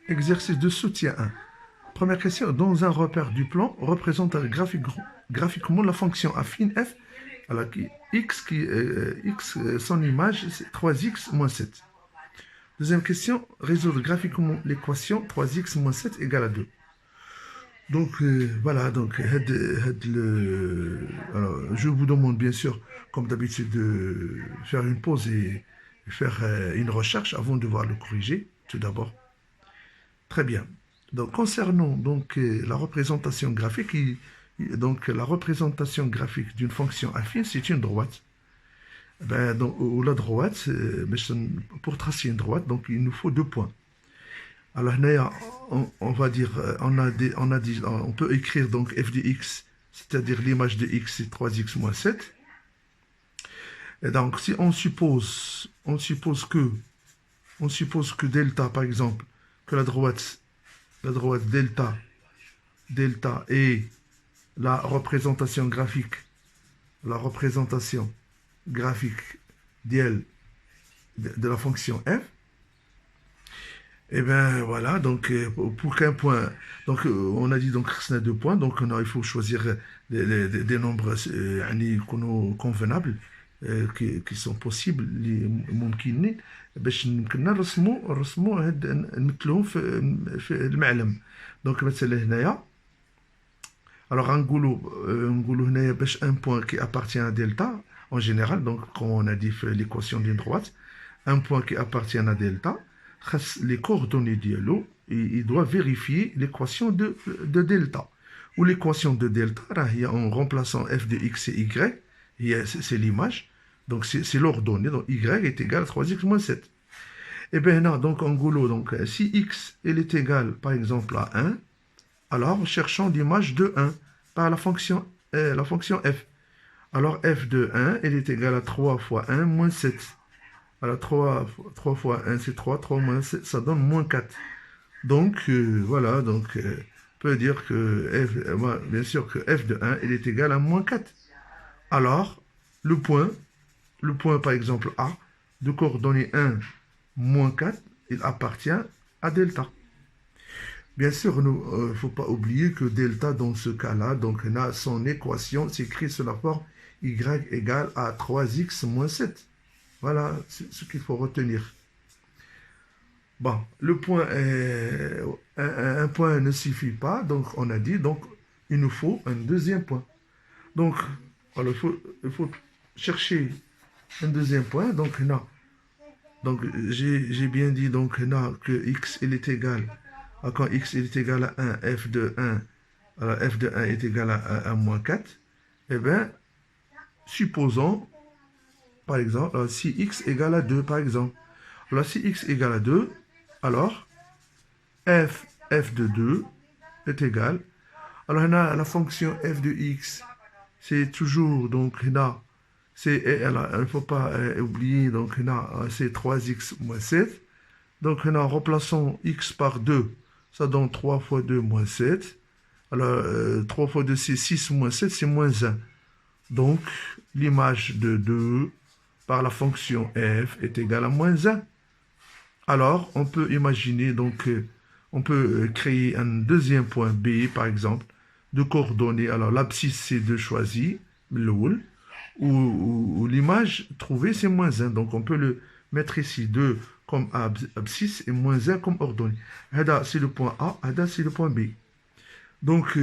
Exercice de soutien 1. Première question. Dans un repère du plan, représente graphiquement la fonction affine f, alors x, son image, c'est 3x moins 7. Deuxième question. Résoudre graphiquement l'équation 3x moins 7 égale à 2. Donc, voilà. Donc, alors, je vous demande bien sûr, comme d'habitude, de faire une pause et faire une recherche avant de voir le corriger, tout d'abord. Très bien. Donc, concernant donc, la représentation graphique, donc, la représentation graphique d'une fonction affine, c'est une droite. Ben, donc, ou la droite, pour tracer une droite, donc, il nous faut 2 points. Alors, on va dire, on peut écrire donc f de x, c'est-à-dire l'image de x, c'est 3x moins 7. Et donc, si on suppose que delta, par exemple, que la droite delta est la représentation graphique d'elle de la fonction f, et bien voilà, donc pour qu'un point, donc on a dit donc c'est 2 points, donc il faut choisir des nombres convenables qui sont possibles اللي ممكنين باش يمكننا نرسموا نمثلوهم في المعلم. دونك مثلا هنايا alors نقولوا هنايا باش un point qui appartient à delta en général, donc comme on a dit l'équation d'une droite, un point qui appartient à delta, les coordonnées dialogue, il doit vérifier l'équation de delta. Ou l'équation de delta, en remplaçant f de x et y, c'est l'image, donc c'est l'ordonnée, donc y est égal à 3x moins 7. Et bien non, donc en gros, donc, si x est égal par exemple à 1, alors cherchons l'image de 1 par la fonction f. Alors f de 1, elle est égale à 3 fois 1 moins 7. Alors 3 fois 1, c'est 3, 3 moins 7, ça donne moins 4. Donc, voilà, donc, on peut dire que f, bien sûr que f de 1, elle est égale à moins 4. Alors, le point par exemple A, de coordonnées 1, moins 4, il appartient à delta. Bien sûr, il ne faut pas oublier que delta, dans ce cas-là, donc, son équation s'écrit sous la forme y égale à 3x moins 7. Voilà ce qu'il faut retenir. Bon, le point un point ne suffit pas, donc on a dit, donc il nous faut un deuxième point. Donc, alors, il faut chercher un deuxième point. Donc, donc j'ai bien dit donc que x il est égal à quand x il est égal à 1, f de 1, alors f de 1 est égal à moins 4. Eh bien, supposons par exemple, si x égale à 2, par exemple. Alors, si x égale à 2, alors f de 2 est égal. Alors, on a la fonction f de x, c'est toujours, donc, il ne faut pas oublier, donc, c'est 3x moins 7. Donc, remplaçons x par 2, ça donne 3 fois 2 moins 7. Alors, 3 fois 2, c'est 6 moins 7, c'est moins 1. Donc, l'image de 2 par la fonction f est égale à moins 1. Alors, on peut imaginer, donc, on peut créer un deuxième point B, par exemple, de coordonnées. Alors, l'abscisse, c'est 2 choisi, ou l'image trouvée, c'est moins 1. Donc, on peut le mettre ici 2 comme abscisse et moins 1 comme ordonnée. Hada, c'est le point A, Hada, c'est le point B. Donc,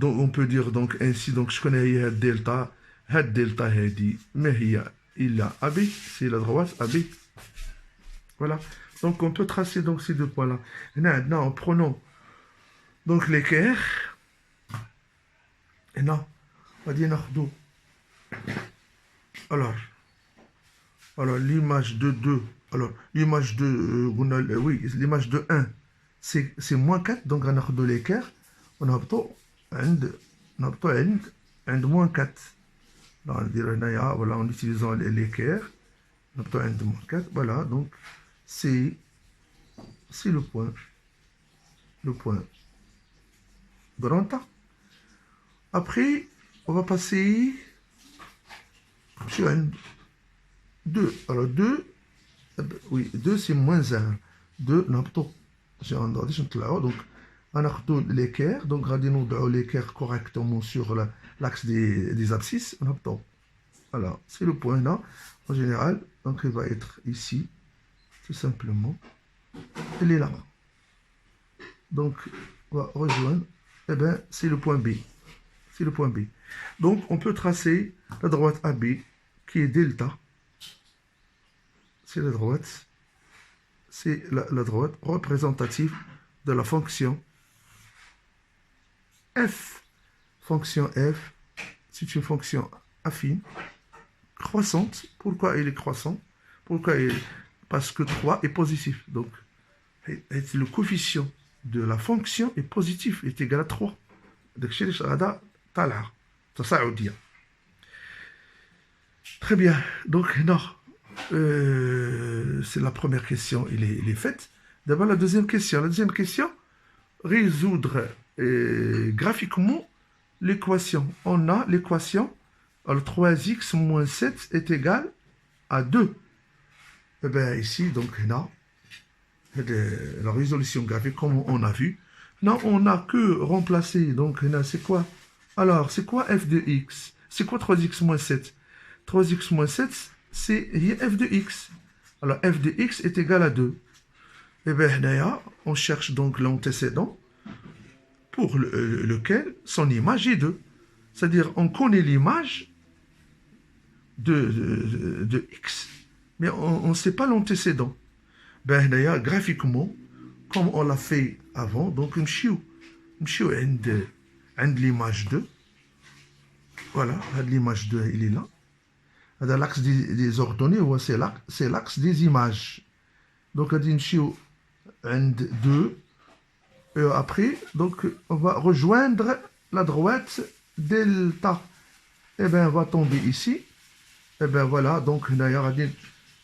on peut dire donc ainsi, donc je connais delta, delta هذه ما هي إلا AB, c'est la droite AB. Voilà. Donc on peut tracer donc ces deux points-là. Maintenant, en prenant donc l'équerre, et non, on va dire ناخدو. Alors l'image de 2, alors l'image de oui, l'image de 1, c'est moins 4, donc on a de l'équerre, on a moins 4. Voilà, en utilisant l'équerre, on a moins 4, voilà, donc c'est le point grand A. Après, on va passer sur un 2. Alors 2, oui, 2 c'est moins 1. 2, non, plutôt, Donc, on a l'équerre, donc on l'équerre correctement sur l'axe des abscisses. Voilà, c'est le point là. En général, donc il va être ici, tout simplement. Il est là. Donc, on va rejoindre. Eh bien, c'est le point B. C'est le point B. Donc, on peut tracer la droite AB qui est delta. C'est la droite. C'est la droite représentative de la fonction f. Fonction f, c'est une fonction affine, croissante. Pourquoi elle est croissante? Parce que 3 est positif. Donc, le coefficient de la fonction est positif, est égal à 3. Donc, très bien. Donc, non. C'est la première question, elle est faite. D'abord, la deuxième question. La deuxième question, résoudre graphiquement l'équation. On a l'équation, alors 3x moins 7 est égal à 2. Et bien, ici, donc, là, la résolution graphique, comme on a vu. Là, on n'a que remplacer. Donc, là, c'est quoi? Alors, c'est quoi f de x? C'est quoi 3x moins 7? 3x moins 7, c'est f de x. Alors, f de x est égal à 2. Et bien, là, on cherche donc l'antécédent pour lequel son image est 2. C'est-à-dire, on connaît l'image de x, mais on ne sait pas l'antécédent. Ben, d'ailleurs, graphiquement, comme on l'a fait avant, donc, on a l'image 2. Voilà, l'image 2, il est là. L'axe des ordonnées, c'est l'axe des images. Donc, on a 2. Et après, donc, on va rejoindre la droite delta. Et bien, on va tomber ici. Et bien, voilà, donc,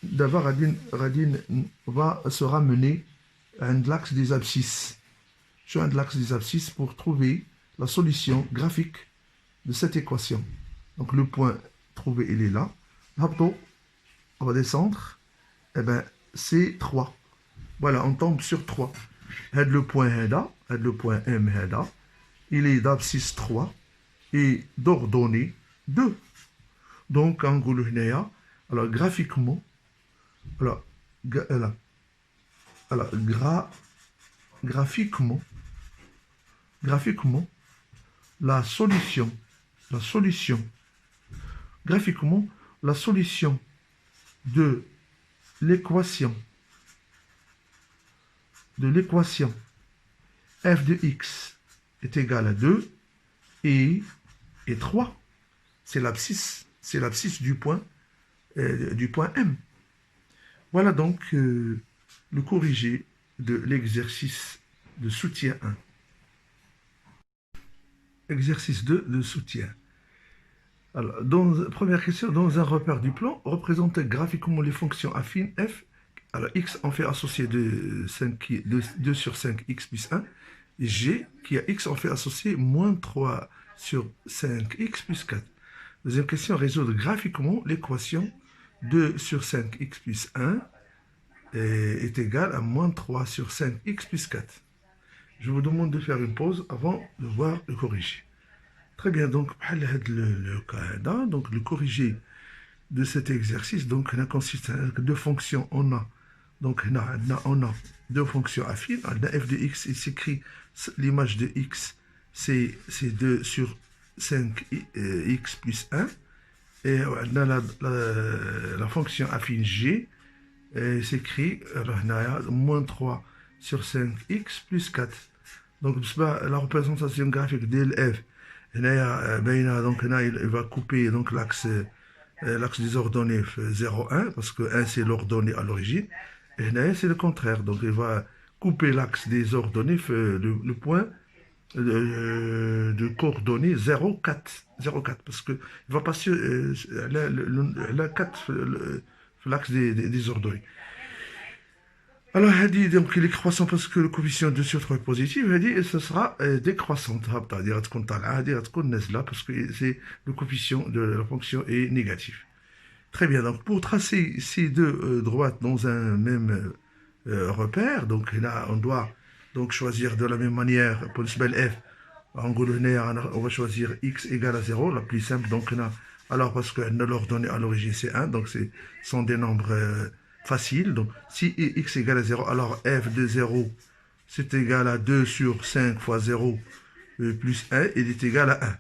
d'abord, Radin va se ramener à l'axe des abscisses. Sur l'axe des abscisses pour trouver la solution graphique de cette équation. Donc, le point trouvé, il est là. On va descendre. Et bien, c'est 3. Voilà, on tombe sur 3. Le point M, il est d'abscisse 3 et d'ordonnée 2. Donc, en gros, alors graphiquement, graphiquement, la solution, graphiquement, la solution de l'équation f de x est égal à 2 et 3. C'est l'abscisse du point M. Voilà donc le corrigé de l'exercice de soutien 1. Exercice 2 de soutien. Alors, première question, dans un repère du plan, représentez graphiquement les fonctions affines f. Alors, x en fait associé de 2 sur 5 x plus 1. Et g qui a x en fait associé moins 3 sur 5 x plus 4. Deuxième question, résoudre graphiquement l'équation 2 sur 5 x plus 1 est égal à moins 3 sur 5 x plus 4. Je vous demande de faire une pause avant de voir le corrigé. Très bien, donc, le corrigé de cet exercice, donc, il consiste à deux fonctions, on a deux fonctions affines. F de x, il s'écrit l'image de x, c'est 2 sur 5 x plus 1. Et la fonction affine g s'écrit moins 3 sur 5 x plus 4. Donc, la représentation graphique de l'f, donc, il va couper l'axe des ordonnées 0, 1, parce que 1 c'est l'ordonnée à l'origine, et c'est le contraire. Donc, il va couper l'axe des ordonnées, le point de coordonnées 0, 4. 0, 4, parce qu'il va passer l'axe des ordonnées. Alors, donc, il est croissant parce que le coefficient de sur 3 est positif, et ce sera décroissant. Parce que le coefficient de la fonction est négatif. Très bien, donc pour tracer ces deux droites dans un même repère, donc là, on doit donc choisir de la même manière pour le f. En gros, on va choisir x égale à 0, la plus simple. Donc, alors, parce que l'ordonnée à l'origine, c'est 1, donc ce sont des nombres faciles. Donc, si x égale à 0, alors f de 0, c'est égal à 2 sur 5 fois 0 plus 1, il est égal à 1.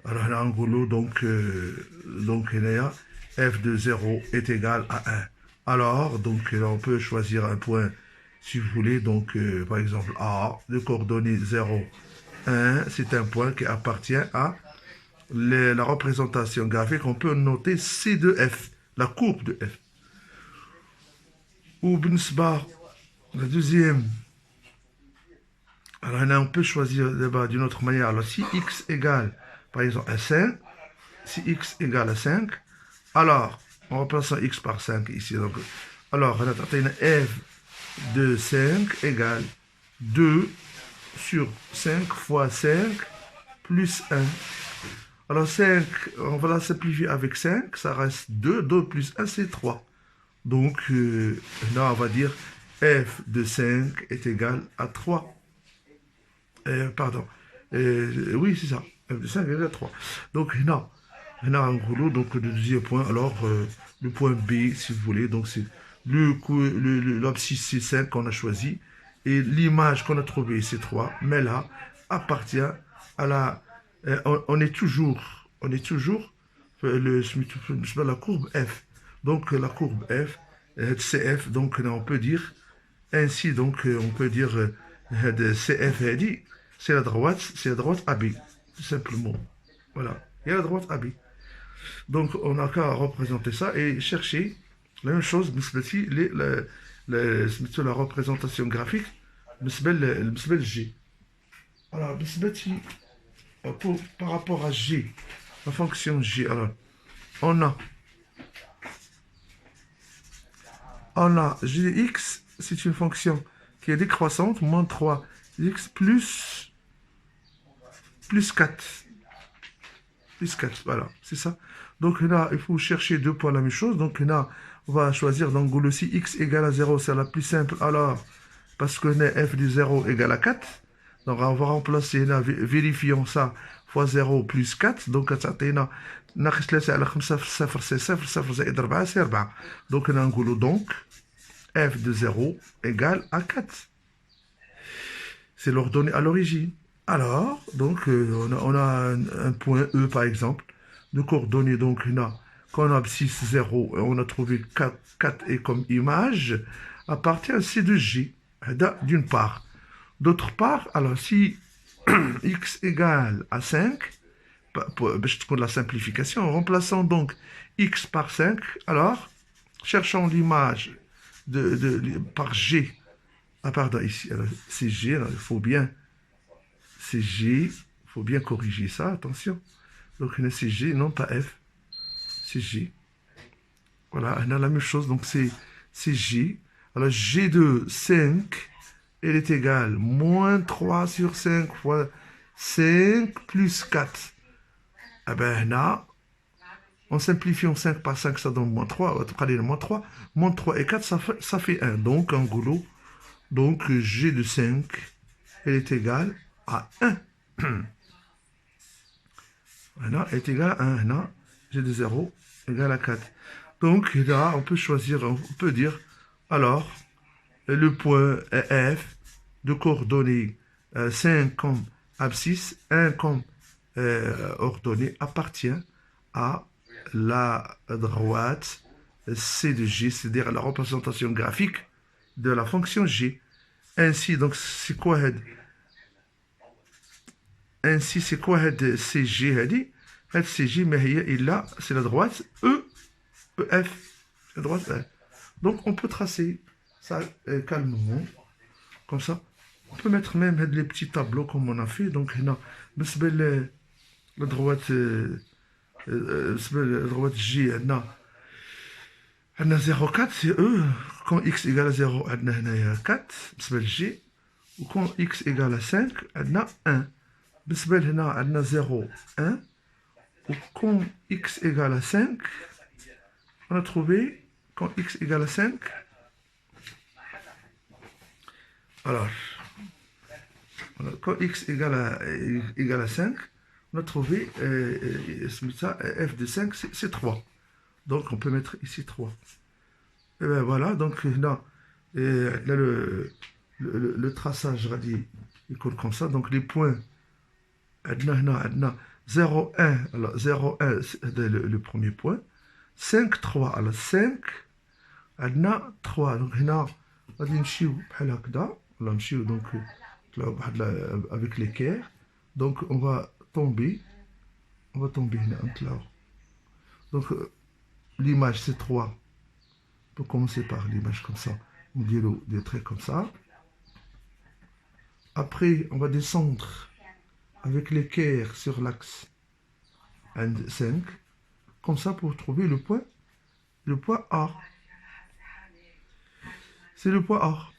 Alors là, en gros, donc là, f de 0 est égal à 1. Alors, donc, là, on peut choisir un point, si vous voulez. Donc, par exemple, A, de coordonnées 0, 1, c'est un point qui appartient à la représentation graphique. On peut noter C de F, la courbe de F. Ou Bnsbar, la deuxième. Alors là, on peut choisir d'une autre manière. Alors, si x égale, par exemple, à 5, si x égale à 5, alors, on remplace x par 5 ici. Donc, alors, on a f de 5 égale 2 sur 5 fois 5 plus 1. Alors 5, on va la simplifier avec 5, ça reste 2, 2 plus 1 c'est 3. Donc là on va dire f de 5 est égal à 3. Pardon, oui c'est ça, f de 5 est égal à 3. Donc là en gros, donc le deuxième point, alors le point B si vous voulez, donc c'est l'abscisse c'est 5 qu'on a choisi, et l'image qu'on a trouvée c'est 3, mais là appartient à la... on est toujours la courbe F. Donc la courbe F, CF, donc on peut dire ainsi, donc on peut dire CF c'est la droite AB, tout simplement. Voilà, il y a la droite AB. Donc on n'a qu'à représenter ça et chercher la même chose, la représentation graphique, G. Alors, par rapport à G, la fonction G, alors, on a Gx, c'est une fonction qui est décroissante, moins 3, x plus 4. Plus 4, voilà, c'est ça. Donc là, il faut chercher deux points la même chose. Donc là, on va choisir, donc le si x égale à 0, c'est la plus simple. Alors, parce que f de 0 égale à 4. Donc on va remplacer, là, vérifions ça, fois 0 plus 4. Donc, ناقص 3 على 5 في 0 c'est 0, 0 زائد 4 c'est 4. Donc, on a donc f de 0 égale à 4. C'est l'ordonnée à l'origine. Alors, donc, on a un point E, par exemple, de coordonnées, donc, quand on a 6, 0, on a trouvé 4 et comme image, appartient à C de G, d'une part. D'autre part, alors, si x égale à 5, pour la simplification, en remplaçant donc x par 5, alors, cherchons l'image par G. Ah, pardon, ici, c'est G, alors, il faut bien... C'est G, il faut bien corriger ça, attention. Donc, c'est G, non pas F. C'est G. Voilà, on a la même chose, donc c'est G. Alors, G de 5, elle est égale moins 3 sur 5 fois 5 plus 4. Eh bien, là, en simplifiant 5 par 5, ça donne moins 3. On va prendre moins 3. Moins 3 et 4, ça fait 1. Donc, en gros, donc G de 5, elle est égale à 1. Voilà, est égal à 1. Là, G de 0 égale à 4. Donc là, on peut choisir, on peut dire, alors, le point F de coordonnées 5 comme abscisse, 1 comme ordonnée appartient à la droite C de G, c'est-à-dire la représentation graphique de la fonction G. Ainsi, donc, c'est quoi ainsi c'est quoi CG هذه CG mais là c'est la droite EF, la droite E. Donc on peut tracer ça calmement comme ça. On peut mettre même les petits tableaux comme on a fait. Donc là la droite G on a 0,4 c'est E. Quand x égale à 0 on a 4 G, ou quand x égale à 5 on a 1. بالنسبة لهنا عندنا 0, 1. Ou quand x égale à 5, on a trouvé quand x égale à 5. Alors, Voilà. Quand x égale à 5, on a trouvé ça, f de 5, c'est 3. Donc on peut mettre ici 3. Et bien voilà, donc là, le traçage radié, il compte comme ça. Donc les points, 0, 1, alors 0, 1, c'est le premier point. 5, 3, alors 5, 3. Donc là, on va نمشيو بحال هكذا. On va نمشيو donc avec l'équerre. Donc on va tomber هنا نطلعوا. Donc l'image c'est 3. On peut commencer par l'image comme ça. On dit des traits comme ça. Après, on va descendre avec l'équerre sur l'axe 5. Comme ça pour trouver le point A. C'est le point A.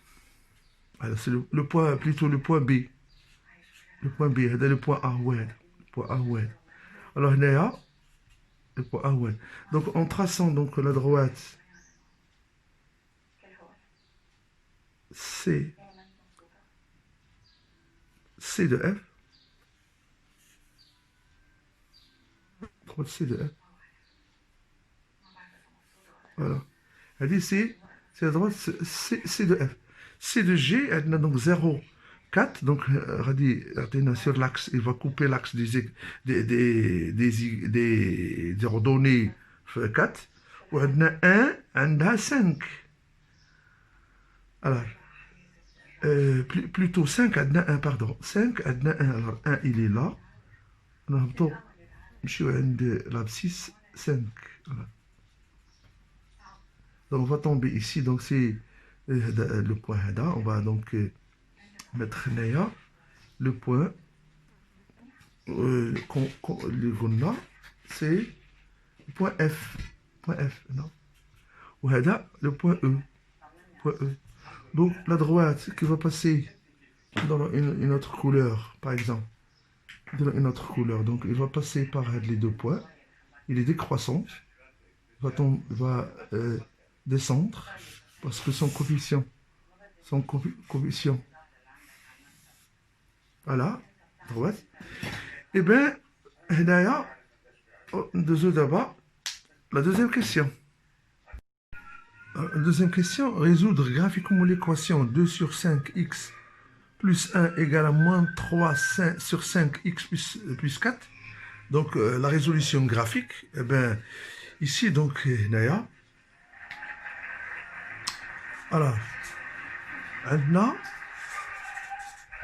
Alors, c'est le point, plutôt le point B. Le point B, c'est le point A. Ouais. Le point A. Ouais. Alors, il y a le point A. Ouais. Donc, en traçant donc, la droite C de F. Droite C de F. Voilà. Elle dit c'est la droite C de F. C de G, elle a donc 0, 4. Donc, sur l'axe, il va couper l'axe des ordonnées 4. Ou elle a 1, elle a 5. Alors, plutôt 5, elle a 1, pardon. 5, elle a 1. Alors, 1, il est là. On a l'abscisse 5. Voilà. Donc, on va tomber ici. Donc, c'est le point Hada. On va donc mettre le point c'est le point F. Point F, non. Ou Hada, le point E. Point E. Donc, la droite qui va passer dans une autre couleur, par exemple. Dans une autre couleur. Donc, il va passer par les deux points. Il est décroissant. Va descendre parce que son coefficient, voilà, droite. Et bien, là, d'abord, la deuxième question. La deuxième question, résoudre graphiquement l'équation 2 sur 5x plus 1 égale à moins 3 sur 5x plus 4. Donc, la résolution graphique, eh bien, ici, donc, Naya. Alors, maintenant,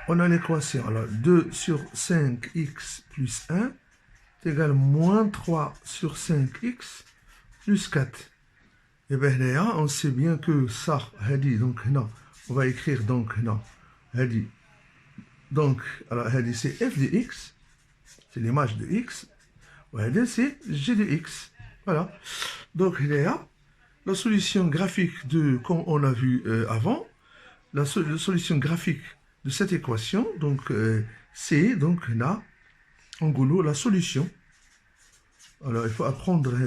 on a l'équation. Alors, 2 sur 5x plus 1 est égal à moins 3 sur 5x plus 4. Et bien, Naya, on sait bien que ça, donc, non, on va écrire donc, non, donc, alors, c'est f de x, c'est l'image de x, c'est g de x. Voilà. Donc, Naya, la solution graphique de, comme on a vu avant, la solution graphique de cette équation, donc c'est donc là, en gros, la solution. Alors, il faut apprendre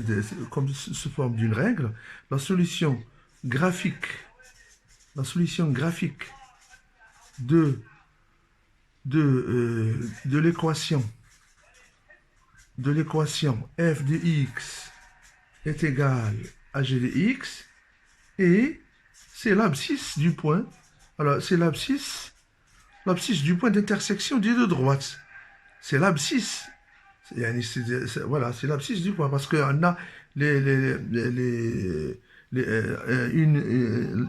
comme sous forme d'une règle, la solution graphique de l'équation f de x est égal à g de x, et c'est l'abscisse du point. Alors, c'est l'abscisse du point d'intersection des deux droites. C'est l'abscisse. Voilà, c'est l'abscisse du point, parce qu'on a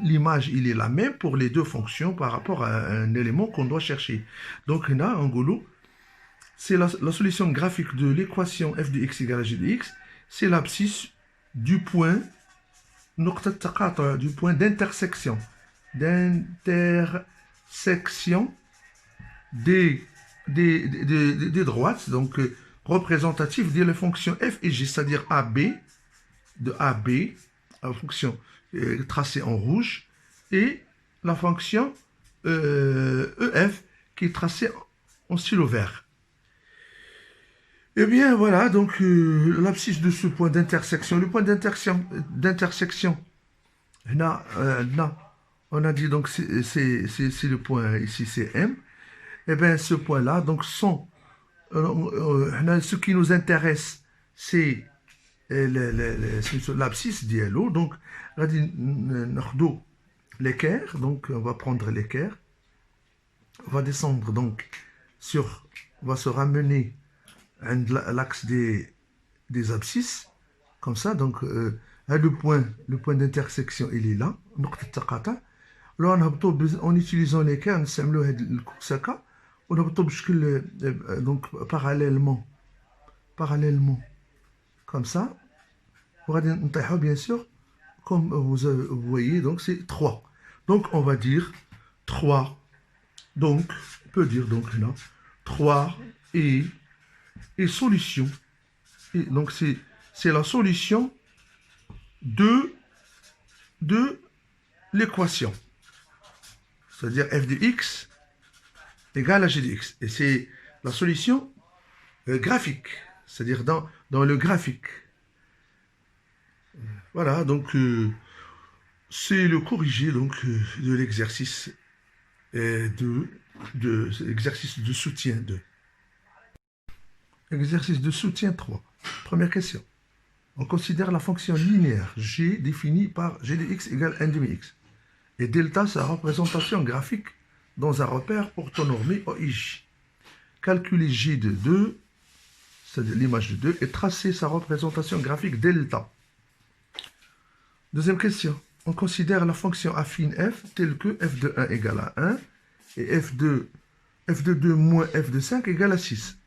l'image, il est la même pour les deux fonctions par rapport à un élément qu'on doit chercher. Donc, on a, en gros, c'est la solution graphique de l'équation f de x égale à g de x, c'est l'abscisse du point d'intersection. Des droites, donc représentatives des fonctions f et g, c'est-à-dire AB, la fonction tracée en rouge, et la fonction EF qui est tracée en stylo vert. Eh bien, voilà, donc l'abscisse de ce point d'intersection, le point d'intersection, on a dit donc c'est le point ici, c'est M. eh bien, ce point-là, donc, ce qui nous intéresse, c'est l'abscisse d'ILO. Donc, l'équerre, donc, on va prendre l'équerre, on va descendre, donc, on va se ramener à l'axe des abscisses, comme ça, donc, le point d'intersection, il est là, alors, en utilisant l'équerre, nous avons le coursaka, on a donc parallèlement, comme ça, bien sûr, comme vous voyez, donc c'est 3. Donc, on va dire 3. Donc, on peut dire donc là, 3 et solution. Et donc, c'est la solution de l'équation. C'est-à-dire f de x égale à g de x. Et c'est la solution graphique, c'est-à-dire dans le graphique. Voilà, donc c'est le corrigé donc, de l'exercice exercice de soutien 2. Exercice de soutien 3. Première question. On considère la fonction linéaire g définie par g de x égale 1 demi x. Et delta, sa représentation graphique dans un repère orthonormé OIJ. Calculer g de 2, c'est-à-dire l'image de 2, et tracer sa représentation graphique delta. Deuxième question. On considère la fonction affine f telle que f de 1 égale à 1 et f de 2 moins f de 5 égale à 6.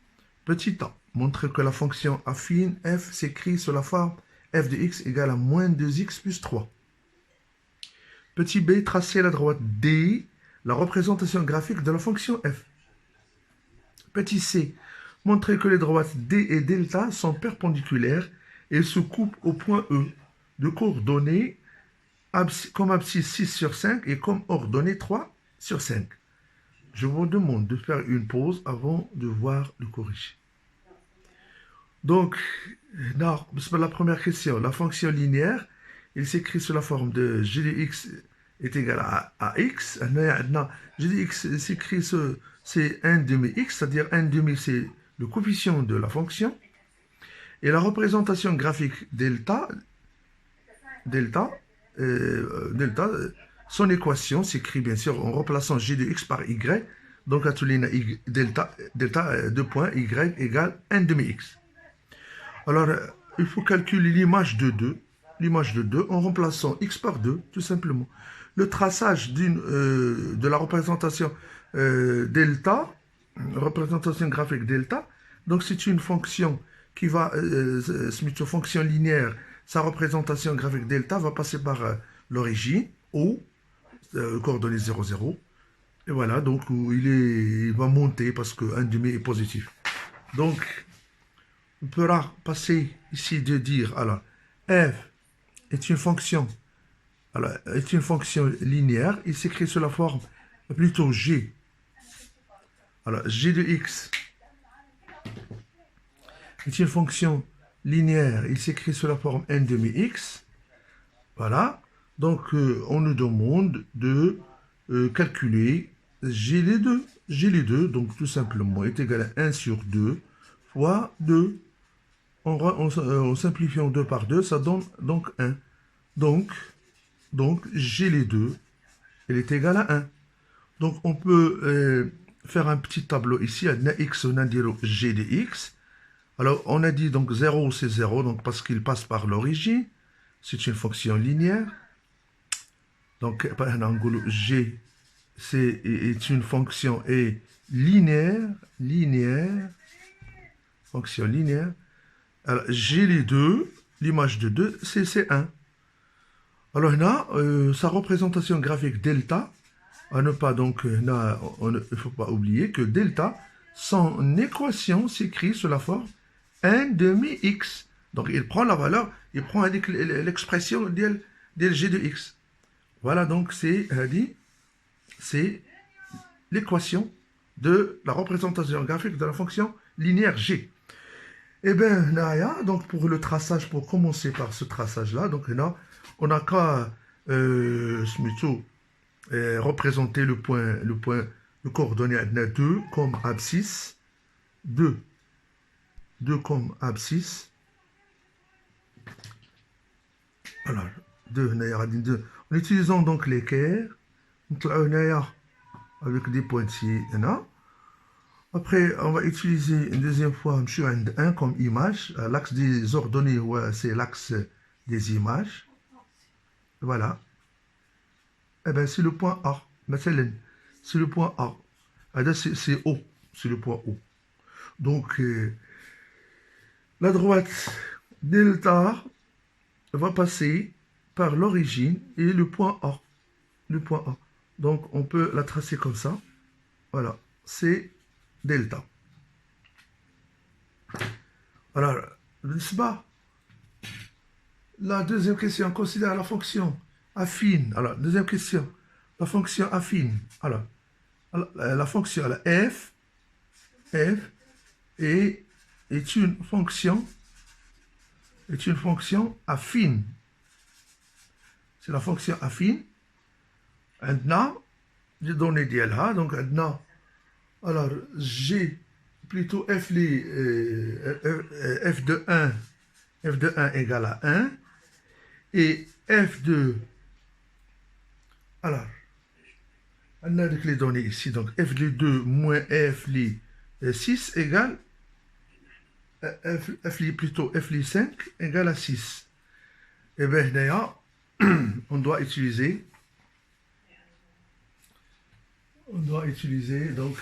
Petit a. Montre que la fonction affine f s'écrit sous la forme f de x égale à moins 2x plus 3. Petit b. Tracer la droite D, la représentation graphique de la fonction f. Petit c. Montrer que les droites D et delta sont perpendiculaires et se coupent au point E, de coordonnées comme abscisse 6 sur 5 et comme ordonnée 3 sur 5. Je vous demande de faire une pause avant de voir le corrigé. Donc, la première question, la fonction linéaire, il s'écrit sous la forme de g de x est égal à x. G de x s'écrit, c'est 1 demi x, c'est-à-dire 1 demi, c'est le coefficient de la fonction. Et la représentation graphique delta, son équation s'écrit bien sûr en remplaçant g de x par y. Donc, à tous les delta 2 points, y égale 1 demi x. Alors, il faut calculer l'image de 2. L'image de 2 en remplaçant x par 2, tout simplement. Le traçage de la représentation delta, représentation graphique delta, donc c'est une fonction qui va, c'est une fonction linéaire, sa représentation graphique delta va passer par l'origine, O, coordonnée 0, 0. Et voilà, donc il va monter parce que 1 demi est positif. Donc, on pourra passer ici de dire, alors, f est une fonction, alors, est une fonction linéaire, il s'écrit sous la forme, plutôt g. Alors, g de x est une fonction linéaire, il s'écrit sous la forme 1 demi x. Voilà, donc on nous demande de calculer g les deux. G les deux, donc tout simplement, est égal à 1 sur 2 fois 2. En simplifiant 2 par 2, ça donne donc 1. Donc G les 2, elle est égale à 1. Donc, on peut faire un petit tableau ici. X, on a dit G de x. Alors, on a dit donc 0, c'est 0, donc parce qu'il passe par l'origine. C'est une fonction linéaire. Donc, G est une fonction linéaire. Fonction linéaire. Alors, G les 2, l'image de 2, c'est 1. Alors, là, sa représentation graphique delta, à ne pas donc, il ne faut pas oublier que delta, son équation s'écrit sous la forme 1 demi x. Donc, il prend la valeur, il prend l'expression de g de x. Voilà, donc, c'est l'équation de la représentation graphique de la fonction linéaire g. Eh bien, donc pour le traçage, pour commencer par ce traçage-là, donc là, on n'a qu'à représenter le point le coordonnée a 2 comme abscisse, 2 comme abscisse. Alors, 2, en utilisant donc l'équerre, avec des pointillés. Après, on va utiliser une deuxième fois 1 comme image. L'axe des ordonnées, c'est l'axe des images. Voilà. Eh bien, c'est le point A. C'est le point A. C'est O. C'est le point O. Donc, la droite delta va passer par l'origine et le point A. Le point A. Donc, on peut la tracer comme ça. Voilà. C'est delta. Alors, la deuxième question, on considère la fonction affine. Alors, deuxième question, la fonction affine. Alors la fonction f est une fonction affine. C'est la fonction affine. عندنا les données ديالها. Donc عندنا alors j'ai plutôt f de 1 égale à 1 et f de alors on a les données ici, donc f de 2 moins f de 6 égale plutôt f de 5 égale à 6. Et bien d'ailleurs on doit utiliser donc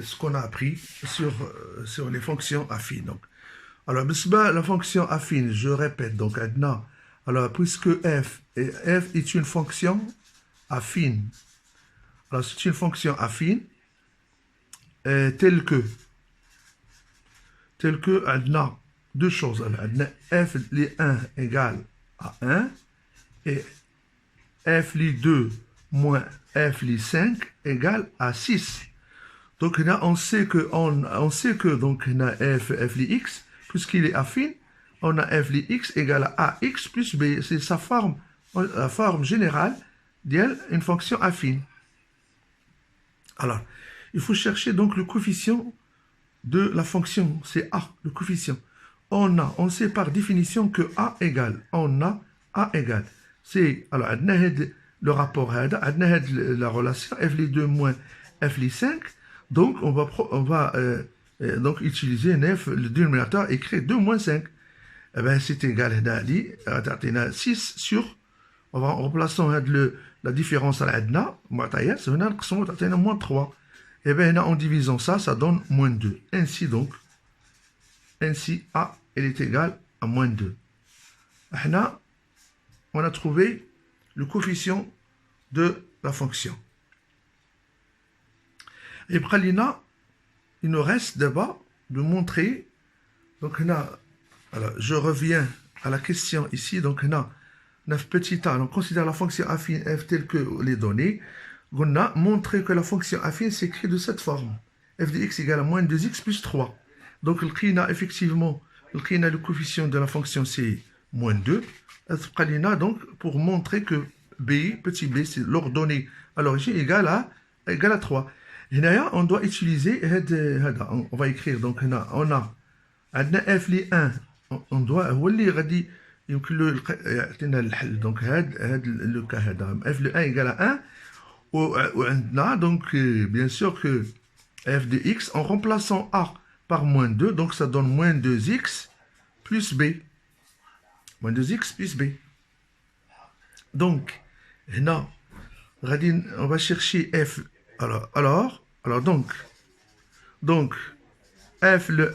ce qu'on a appris sur les fonctions affines. Donc, alors, la fonction affine, je répète, donc alors puisque f est une fonction affine, alors c'est une fonction affine telle que deux choses. Alors, f de 1 égale à 1 et f de 2 moins f de 5 égale à 6. Donc là, on sait que donc on a f de x, puisqu'il est affine, on a f de x égale à ax plus b. C'est sa forme, la forme générale d'une fonction affine. Alors, il faut chercher donc le coefficient de la fonction, c'est a, le coefficient. On sait par définition que a égale, c'est, alors, le rapport, la relation f de 2 moins f de 5, donc on va donc utiliser le dénominateur écrit 2 moins 5. Eh bien, c'est égal à 6 sur, en remplaçant la différence à l'adna, c'est moins 3. Et bien, en divisant ça, ça donne moins 2. Ainsi donc, A, elle est égale à moins 2. Là, on a trouvé le coefficient de la fonction. Et Pralina, il nous reste d'abord de montrer, donc là, alors je reviens à la question ici, donc là, 9 petit a, on considère la fonction affine f telle que les données, on a montré que la fonction affine s'écrit de cette forme, f de x égale à moins 2x plus 3. Donc le Krina, effectivement, le coefficient de la fonction c'est moins 2, donc pour montrer que b, petit b, c'est l'ordonnée à l'origine égale à 3. Et d'ailleurs, on doit utiliser, on va écrire, donc on a f de 1, on doit, donc le cas f de 1 égale à 1, donc bien sûr que f de x, en remplaçant a par moins 2, donc ça donne moins 2x plus b. Moins 2x plus b. Donc, là, on va chercher f. Alors donc, f de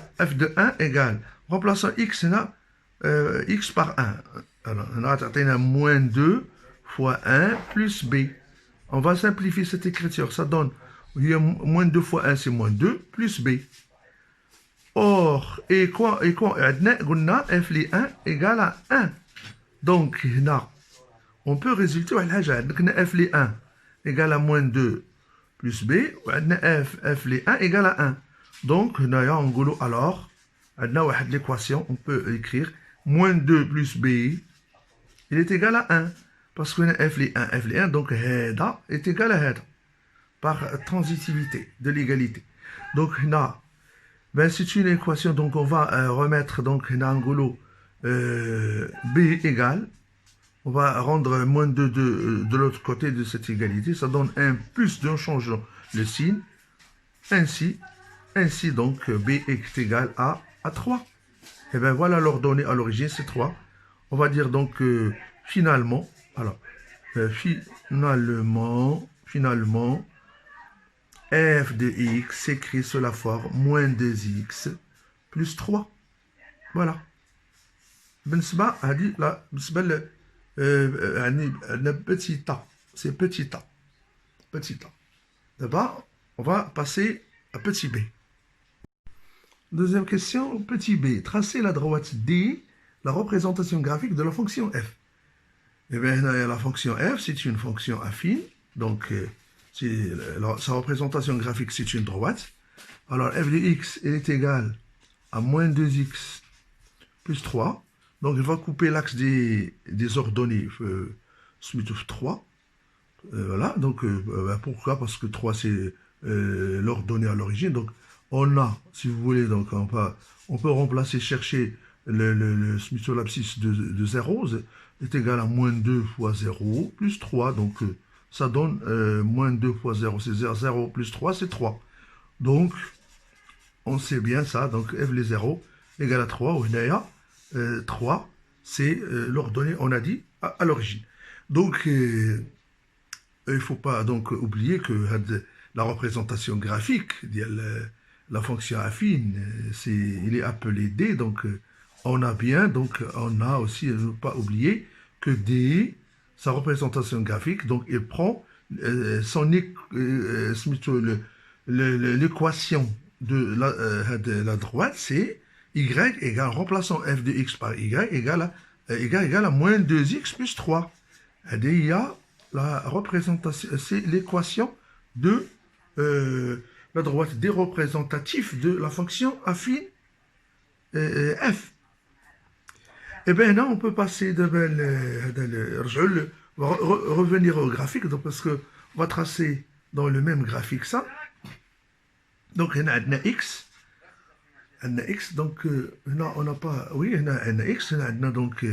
1 égale, remplaçant x, x par 1. Alors, on a moins 2 fois 1 plus b. On va simplifier cette écriture. Ça donne, moins 2 fois 1, c'est moins 2, plus b. Or, et quoi, f de 1 égale à 1. Donc, là, on peut résulter, f de 1 égale à moins 2 plus b, f de 1 égale à 1. Donc, alors, l'équation, on peut écrire moins 2 plus b, il est égal à 1. Parce qu'on a f de 1, donc, heda est égal à heda. par transitivité de l'égalité. Donc, là, ben, c'est une équation, donc on va remettre donc l'angulo B égale, on va rendre moins 2 de l'autre côté de cette égalité, ça donne 1 plus 2, on change le signe, ainsi donc B est égal à 3. Et bien voilà l'ordonnée à l'origine, c'est 3. On va dire donc finalement, alors, finalement, f de x s'écrit sous la forme moins 2x plus 3. Voilà. بالنسبة هذه لا بالنسبة يعني petit a, c'est petit a. Petit a. D'abord, on va passer à petit b. Deuxième question, petit b. Tracez la droite D, la représentation graphique de la fonction f. Eh bien, la fonction f, c'est une fonction affine. Donc, sa représentation graphique, c'est une droite. Alors, f de x est égale à moins 2x plus 3. Donc, il va couper l'axe des ordonnées suite 3. Voilà. Donc, pourquoi? Parce que 3, c'est l'ordonnée à l'origine. Donc, on a, si vous voulez, donc on peut remplacer, chercher le l'abscisse de 0 est égal à moins 2 fois 0 plus 3. Donc, ça donne moins 2 fois 0, c'est 0 plus 3, c'est 3. Donc, on sait bien ça. Donc, f les 0 égale à 3. Ou 3, c'est l'ordonnée, on a dit, à l'origine. Donc, il ne faut pas donc oublier que la représentation graphique de la fonction affine, il est appelé D. Donc, on a bien, donc on a aussi, ne pas oublier que D, sa représentation graphique, donc il prend l'équation de la droite, c'est y égale, remplaçant f de x par y égale à moins 2x plus 3. Et il y a la représentation, c'est l'équation de la droite des représentatifs de la fonction affine f. Et bien là, on peut passer revenir au graphique, donc, parce qu'on va tracer dans le même graphique ça. Donc, on a x. x, donc là, on n'a pas, oui, on a x, on a donc,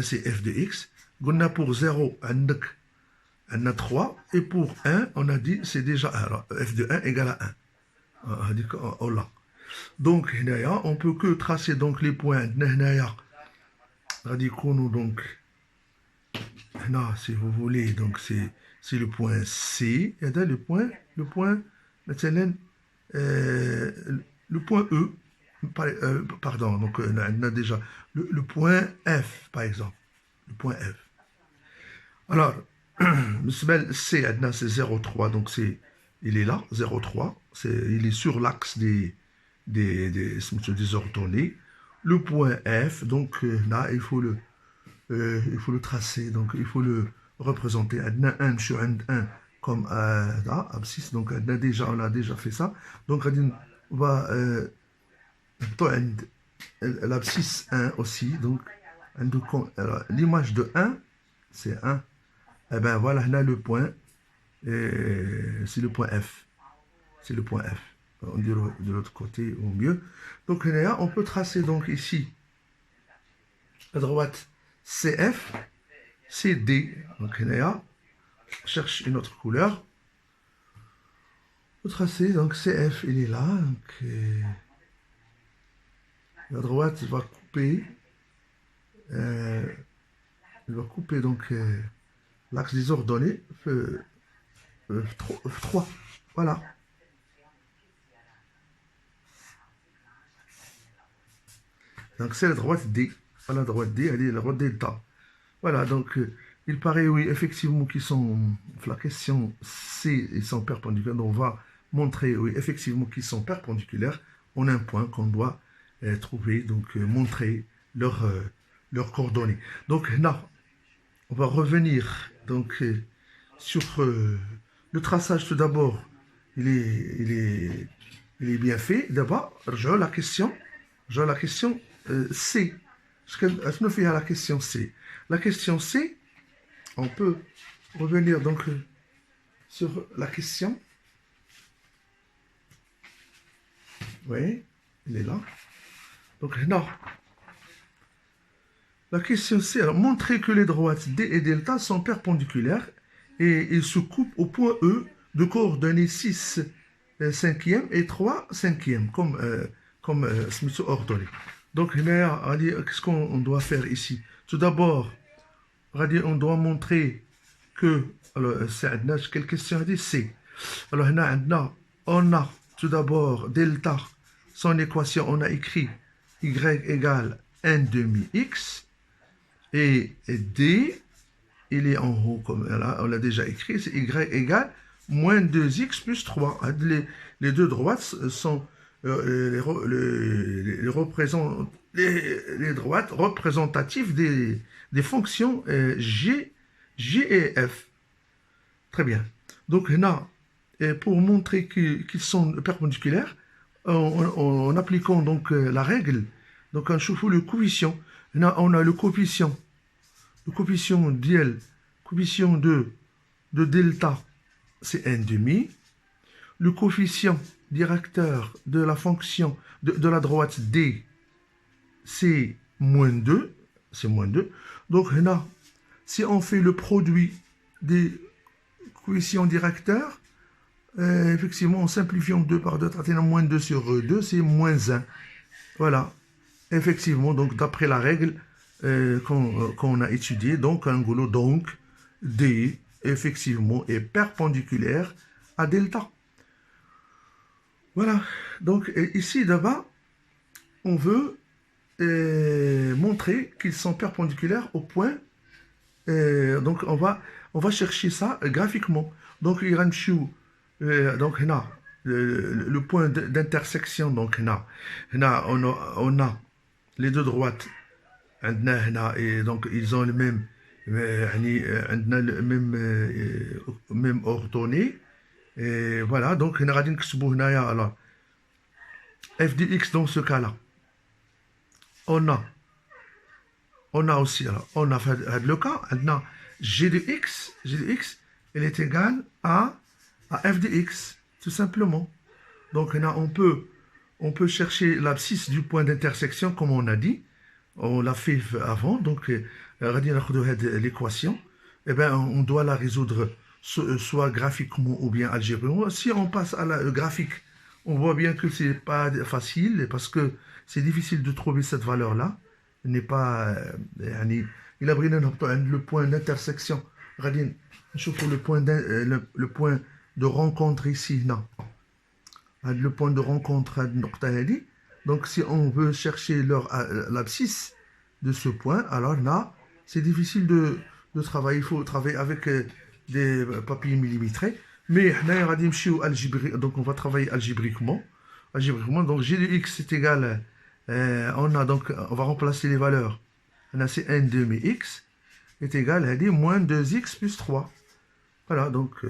c'est f de x. On a pour 0, on a 3, et pour 1, on a dit, c'est déjà 1. Alors, f de 1 égale à 1. On a dit qu'on l'a. Donc, on peut que tracer donc les points, donc, là, si vous voulez, donc c'est le point C, et là, le point, maintenant, le point E, pardon, donc on a déjà le point F, par exemple, le point F. Alors, le symbole C, c'est 0,3, donc il est là, 0,3, il est sur l'axe des ordonnées. Le point F, donc là, il faut le tracer, donc il faut le représenter. 1 sur 1 comme abscisse, donc on a déjà fait ça. Donc on va l'abscisse 1 aussi, donc l'image de 1, c'est 1. Et bien voilà, là le point, c'est le point F. C'est le point F. On dit de l'autre côté au mieux. Donc là, on peut tracer donc ici, à droite, CF, CD. Donc là, on cherche une autre couleur. On peut tracer, donc CF, il est là. Donc, la droite va couper. Il va couper donc l'axe des ordonnées 3. Voilà. Donc c'est la droite D. La droite D, elle est la droite delta. Voilà, donc il paraît, oui, effectivement, qu'ils sont, la question C, ils sont perpendiculaires. Donc on va montrer, oui, effectivement, qu'ils sont perpendiculaires. On a un point qu'on doit trouver, donc montrer leurs coordonnées. Donc là, on va revenir donc sur le traçage. Tout d'abord, il est bien fait. D'abord, je la question C. Je me fais à la question C. La question C, on peut revenir donc sur la question. Oui, il est là. Donc, non. La question c'est, alors, montrer que les droites D et delta sont perpendiculaires et ils se coupent au point E de coordonnées 6 cinquième et 3 cinquième, comme Smith ordonné. Donc, qu'est-ce qu'on doit faire ici? Tout d'abord, on doit montrer que, alors, quelle question c'est? Alors, on a tout d'abord delta, son équation, on a écrit y égale 1 demi x. Et D, il est en haut, comme là, on l'a déjà écrit, c'est y égale moins 2x plus 3. Les deux droites sont les droites représentatives des fonctions G et F. Très bien. Donc, là, pour montrer qu'ils sont perpendiculaires, en appliquant donc la règle, donc en chauffant le coefficient, là, on a le coefficient d'IL, coefficient de delta, c'est 1 demi. Le coefficient directeur de la fonction de la droite D, c'est moins 2. C'est moins 2. Donc là, si on fait le produit des coefficients directeurs, effectivement, en simplifiant 2 par 2, on a moins 2 sur 2, c'est moins 1. Voilà. Effectivement, donc d'après la règle qu'on a étudiée, donc un goulot, donc D, effectivement, est perpendiculaire à delta. Voilà. Donc ici, d'abord, on veut montrer qu'ils sont perpendiculaires au point. Donc on va chercher ça graphiquement. Donc il y a donc là, le point d'intersection. Donc là, on a les deux droites. Et donc ils ont le même même ordonnée. Et voilà, donc on a alors f de x dans ce cas-là. On a aussi, alors, on a fait le cas, maintenant, g de x, elle est égale à f de x, tout simplement. Donc, là, on peut chercher l'abscisse du point d'intersection, comme on a dit. On l'a fait avant, donc, l'équation, eh bien, on doit la résoudre soit graphiquement ou bien algébriquement. Si on passe à la graphique, on voit bien que c'est pas facile, parce que c'est difficile de trouver cette valeur-là. N'est pas il a pris le point d'intersection. Le point de rencontre ici, non. Le point de rencontre, donc si on veut chercher l'abscisse de ce point, alors là, c'est difficile de travailler. Il faut travailler avec des papiers millimétrés. Mais donc on va travailler algébriquement. Donc g de x est égal, on va remplacer les valeurs. On a c'est 1 demi x est égal à moins 2x plus 3. Voilà, donc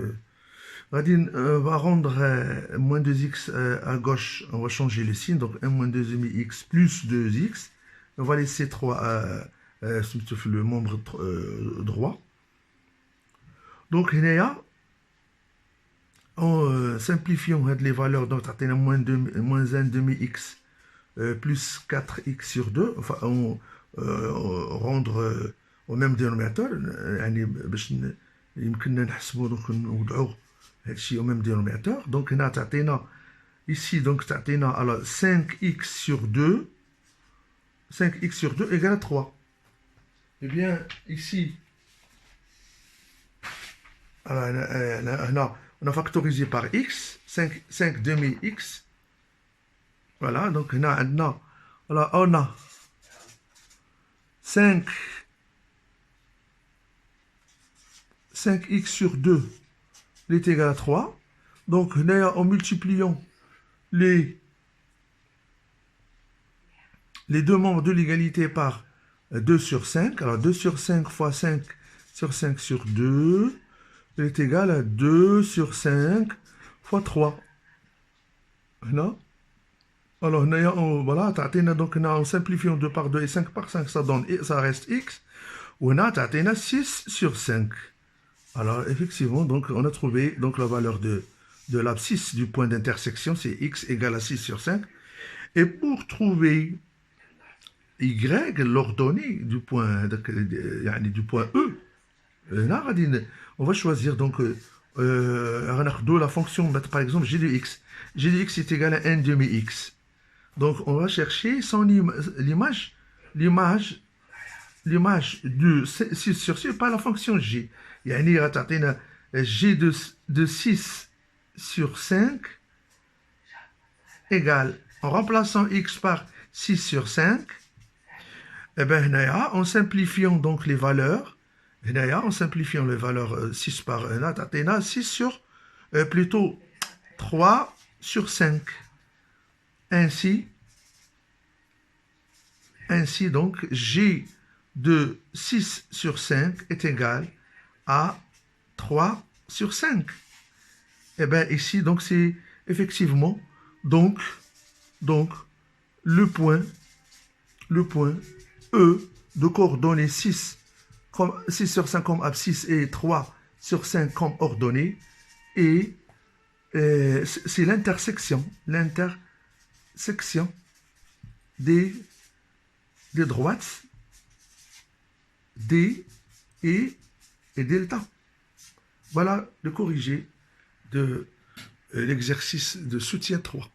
on va rendre moins 2x à gauche, on va changer le signe, donc 1 moins 2 demi x plus 2x. On va laisser 3 le membre droit. Donc il y a, en simplifiant les valeurs, donc on a moins 1 demi x plus 4x sur 2, enfin on rendre au même dénominateur, au même dénominateur. Donc on a ici, donc alors 5x sur 2 égale à 3. Eh bien ici, alors, on a factorisé par x, 5 demi x. Voilà, donc on a 5x sur 2 est égal à 3. Donc, en multipliant les deux membres de l'égalité par 2 sur 5, alors 2 sur 5 fois 5 sur 5 sur 2 est égal à 2 sur 5 fois 3. Voilà. Alors, voilà, donc, en simplifiant 2 par 2 et 5 par 5, ça reste x. On a 6 sur 5. Alors, effectivement, donc, on a trouvé donc, la valeur de l'abscisse du point d'intersection, c'est x égale à 6 sur 5. Et pour trouver y, l'ordonnée du point, du point E, là, on va choisir donc la fonction, par exemple, g de x. G de x est égal à 1 demi x. Donc, on va chercher l'image de 6 sur 6 par la fonction g. يعني غتعطينا g de 6 sur 5 égale, en remplaçant x par 6 sur 5, eh ben, en simplifiant donc les valeurs, en simplifiant les valeurs 6 par 1, 6 sur, plutôt 3 sur 5. Ainsi, donc, g de 6 sur 5 est égal à 3 sur 5. Et bien ici, donc, c'est effectivement, donc, le point E de coordonnées 6 sur 5 comme abscisse et 3 sur 5 comme ordonnée, et c'est l'intersection des droites D et delta. Voilà le corrigé de l'exercice de soutien 3.